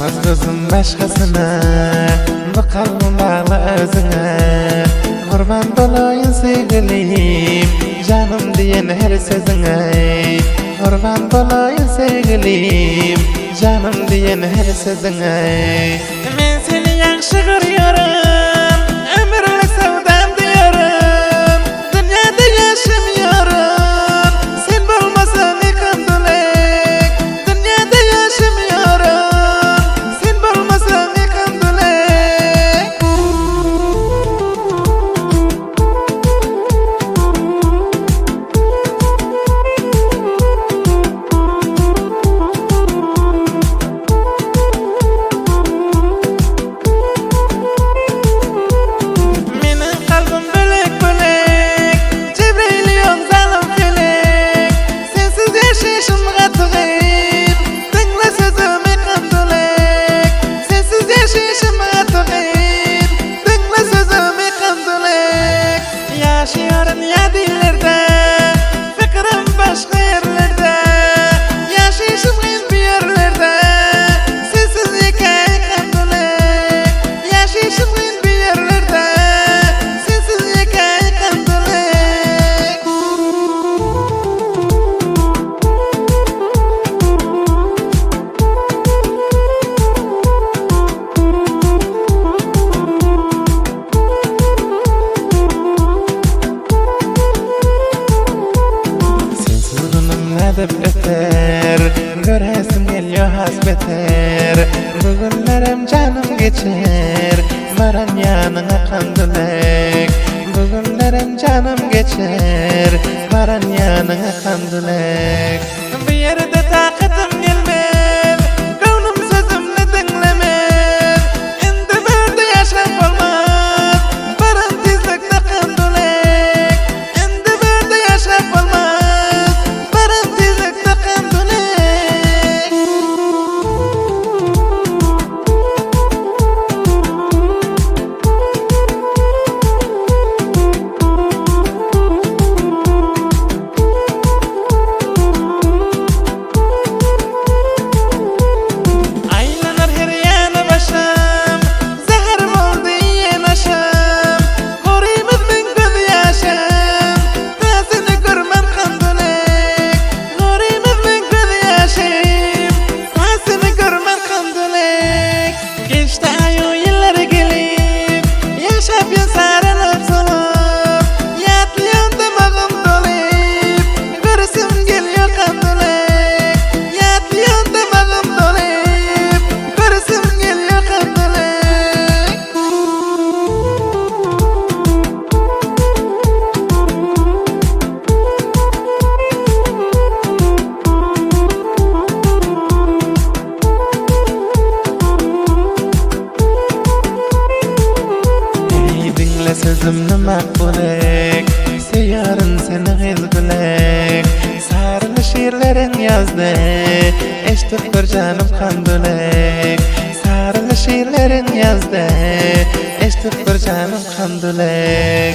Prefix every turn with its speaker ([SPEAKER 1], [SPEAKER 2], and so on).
[SPEAKER 1] Bakmaz gözüm başkasına, bu kalbim bağlı özüne. Kurban dolayın sevgilim, canım diyen her sözüne. Kurban dolayın sevgilim, canım diyen her sözüne. Men seni yaxşı görüyorum, ömürlük sevdam diyorum. Dünyada yaşamıyorum, sen bulmasan yıkandılek. Dünyada yaşamıyorum, sen bulmasan yıkandılek. Menin kalbim bölek bölek, Cebrail'im zalim felek. Sensiz yaşayışımga tugayim, dinle sözümü kandılek. Sensiz yaşayışımga tugayim, dinle sözümü kandılek. Yaşıyorum ya dillerde, fikrim başka yerlerde. Yaşayışım kıyın bir yerlerde, sensiz hikaye kandılek. Yaşayışım kıyın bir yerlerde, sensiz hikaye kandılek. Sensiz günüm nedip öter, göresim geliyor hasbeter. Bugünlerim canım geçer, varan yanına kandılek. Bugünlerim canım geçer, varan yanına kandılek. Bir yerde taqatim gelmez, gönlüm sözümni dinlemez. Endi burada yaşab olmaz, varan tezlikda kandılek. Endi burada yaşab olmaz, varan tezlikda kandılek. Aylanır her yanı başım, zehir oldu yenaşım. Koruyumuz min göz yaşım, ben seni görmem kandılek. Koruyumuz min göz yaşım, ben seni görmem kandılek. Geçti ayu yılları gelip, yaşap sarılıp solup. Yatlıyorum damağım doluyup, görüsüm geliyor kandılek. Yatlıyorum damağım doluyup, görüsüm geliyor kandılek. Ey dinle sözümni makbulek, seyyarın seni gizgülek. Sarılı şiirlerin yazdı, eşitip bir canım kandılek. Sarılı şiirlerin yazdı, eşitip bir canım kandılek.